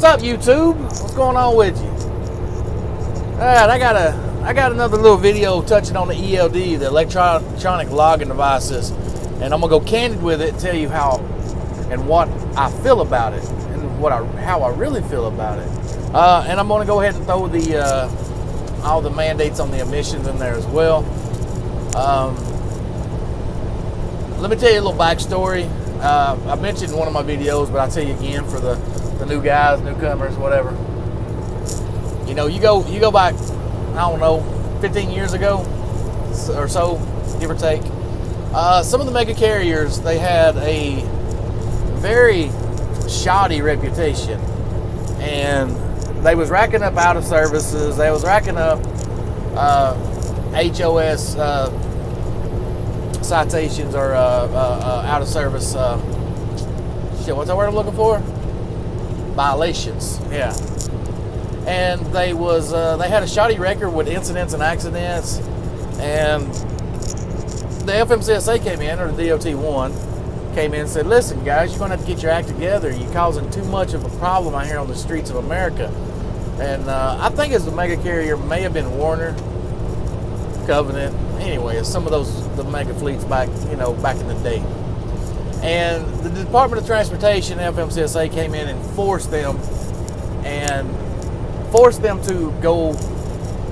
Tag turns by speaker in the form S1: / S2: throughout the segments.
S1: What's up, YouTube? What's going on with you? Alright, I got another little video touching on the ELD, the electronic logging devices, and I'm gonna go candid with it and tell you how and what I feel about it and how I really feel about it. And I'm gonna go ahead and throw the all the mandates on the emissions in there as well. Let me tell you a little backstory. I mentioned in one of my videos, but I'll tell you again for the new guys, newcomers, whatever. You know, you go back, I don't know, 15 years ago or so, give or take. Some of the mega carriers, they had a very shoddy reputation, and they was racking up out of services. They was racking up HOS citations or out of service. Shit, what's that word I'm looking for? Violations. Yeah. And they had a shoddy record with incidents and accidents, and the FMCSA came in, or the DOT1 came in and said, listen guys, you're going to have to get your act together. You're causing too much of a problem out here on the streets of America. And I think as the mega carrier may have been Warner, Covenant, anyway, some of the mega fleets back in the day. And the Department of Transportation, FMCSA, came in and forced them to go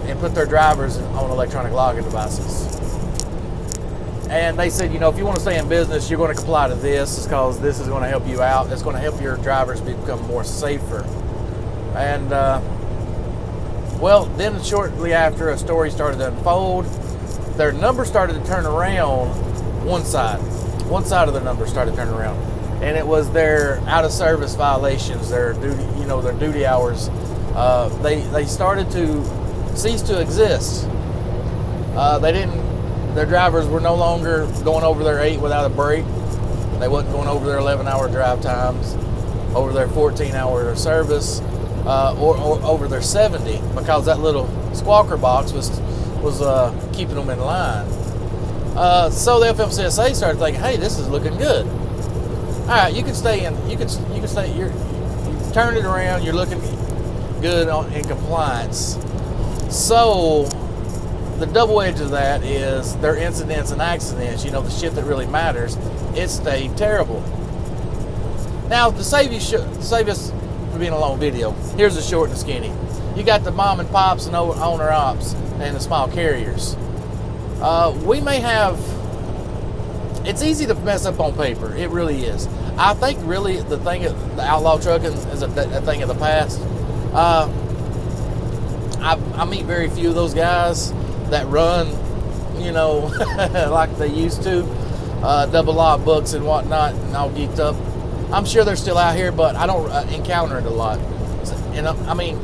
S1: and put their drivers on electronic logging devices. And they said, if you want to stay in business, you're going to comply to this, because this is going to help you out. It's going to help your drivers become more safer. And well, then shortly after, a story started to unfold. Their numbers started to turn around. One side of their numbers started turning around, and it was their out of service violations, their duty, their duty hours. They started to cease to exist. Their drivers were no longer going over their 8 without a break. They wasn't going over their 11-hour drive times, over their 14-hour service, or over their 70, because that little squawker box was keeping them in line. So the FMCSA started thinking, hey, this is looking good. All right, you can stay in. You can stay. You turned it around. You're looking good in compliance. So the double edge of that is their incidents and accidents. The shit that really matters. It stayed terrible. Now, to save us from being a long video, here's the short and skinny. You got the mom and pops and owner ops and the small carriers. We may have. It's easy to mess up on paper. It really is. I think really the outlaw trucking is a thing of the past. I meet very few of those guys that run, like they used to, double log books and whatnot, and all geeked up. I'm sure they're still out here, but I don't encounter it a lot. And I mean,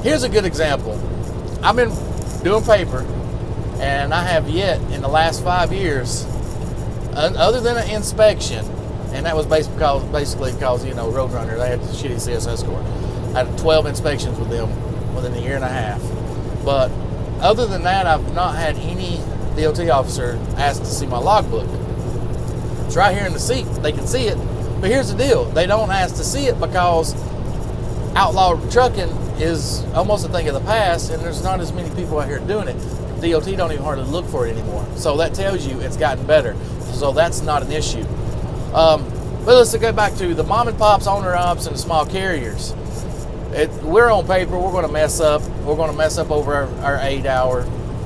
S1: here's a good example. I've been doing paper, and I have yet in the last 5 years, other than an inspection, and that was basically because Roadrunner, they had the shitty CSS score. I had 12 inspections with them within a year and a half. But other than that, I've not had any DOT officer ask to see my logbook. It's right here in the seat. They can see it. But here's the deal. They don't ask to see it because outlaw trucking is almost a thing of the past, and there's not as many people out here doing it. DOT don't even hardly look for it anymore. So that tells you it's gotten better. So that's not an issue. But let's go back to the mom and pops, owner ops, and the small carriers. We're on paper. We're going to mess up. We're going to mess up over our 8 hour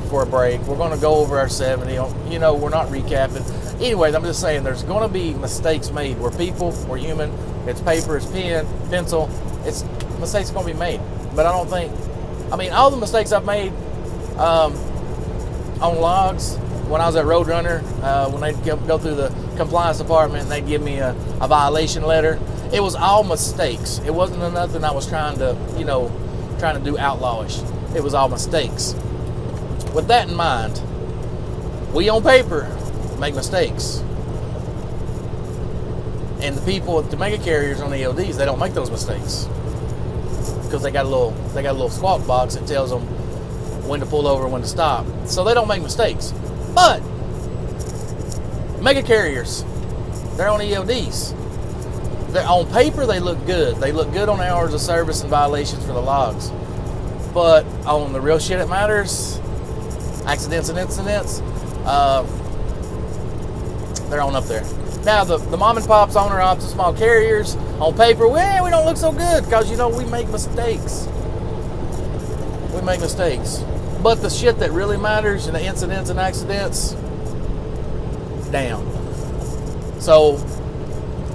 S1: for a break. We're going to go over our 70. We're not recapping. Anyway, I'm just saying there's going to be mistakes made. We're people. We're human. It's paper. It's pen, pencil. Mistakes going to be made. But I don't think. All the mistakes I've made on logs when I was at Roadrunner, when they'd go through the compliance department and they'd give me a violation letter, it was all mistakes. It wasn't nothing I was trying to do outlawish. It was all mistakes. With that in mind, we on paper make mistakes. And the people at the mega carriers on the ELDs, they don't make those mistakes. Because they got a little squawk box that tells them when to pull over, when to stop. So they don't make mistakes. But mega carriers, they're on ELDs. On paper, they look good. They look good on hours of service and violations for the logs. But on the real shit that matters, accidents and incidents, they're on up there. Now, the mom and pops, owner ops, and small carriers, on paper, well, we don't look so good because, we make mistakes. We make mistakes. But the shit that really matters, and the incidents and accidents, down. So,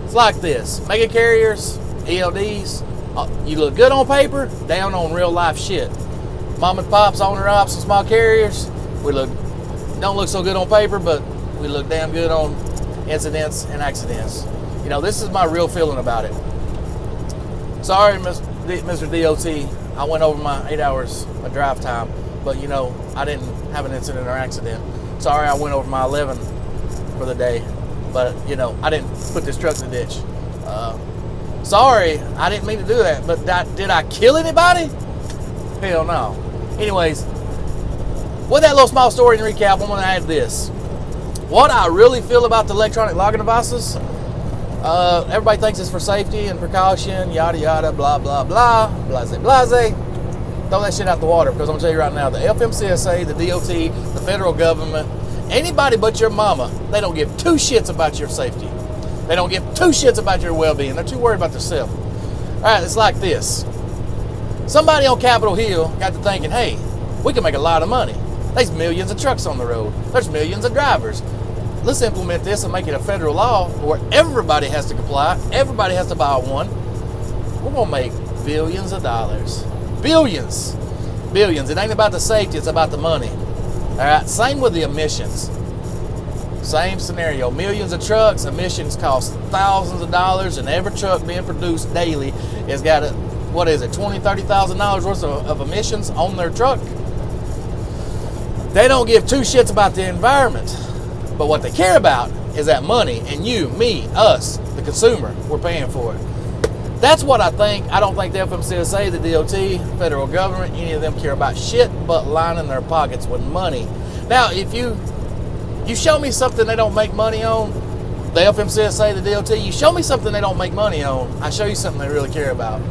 S1: it's like this. Mega carriers, ELDs, you look good on paper, down on real life shit. Mom and pops, owner ops, and small carriers, don't look so good on paper, but we look damn good on incidents and accidents. This is my real feeling about it. Sorry, Mr. DOT, I went over my 8 hours of drive time, but I didn't have an incident or accident. Sorry, I went over my 11 for the day, but I didn't put this truck in the ditch. Sorry, I didn't mean to do that, but did I kill anybody? Hell no. Anyways, with that little small story and recap, I'm going to add this. What I really feel about the electronic logging devices, everybody thinks it's for safety and precaution, yada yada, blah blah blah, blase blase. Throw that shit out the water, because I'm going to tell you right now, the FMCSA, the DOT, the federal government, anybody but your mama, they don't give two shits about your safety. They don't give two shits about your well-being. They're too worried about themselves. All right, it's like this. Somebody on Capitol Hill got to thinking, hey, we can make a lot of money. There's millions of trucks on the road. There's millions of drivers. Let's implement this and make it a federal law where everybody has to comply. Everybody has to buy one. We're going to make billions of dollars. Billions. Billions. It ain't about the safety. It's about the money. All right. Same with the emissions. Same scenario. Millions of trucks. Emissions cost thousands of dollars, and every truck being produced daily has got $20,000, $30,000 worth of emissions on their truck. They don't give two shits about the environment. But what they care about is that money, and you, me, us, the consumer, we're paying for it. That's what I think. I don't think the FMCSA, the DOT, federal government, any of them care about shit but lining their pockets with money. Now, if you show me something they don't make money on, the FMCSA, the DOT, you show me something they don't make money on, I show you something they really care about.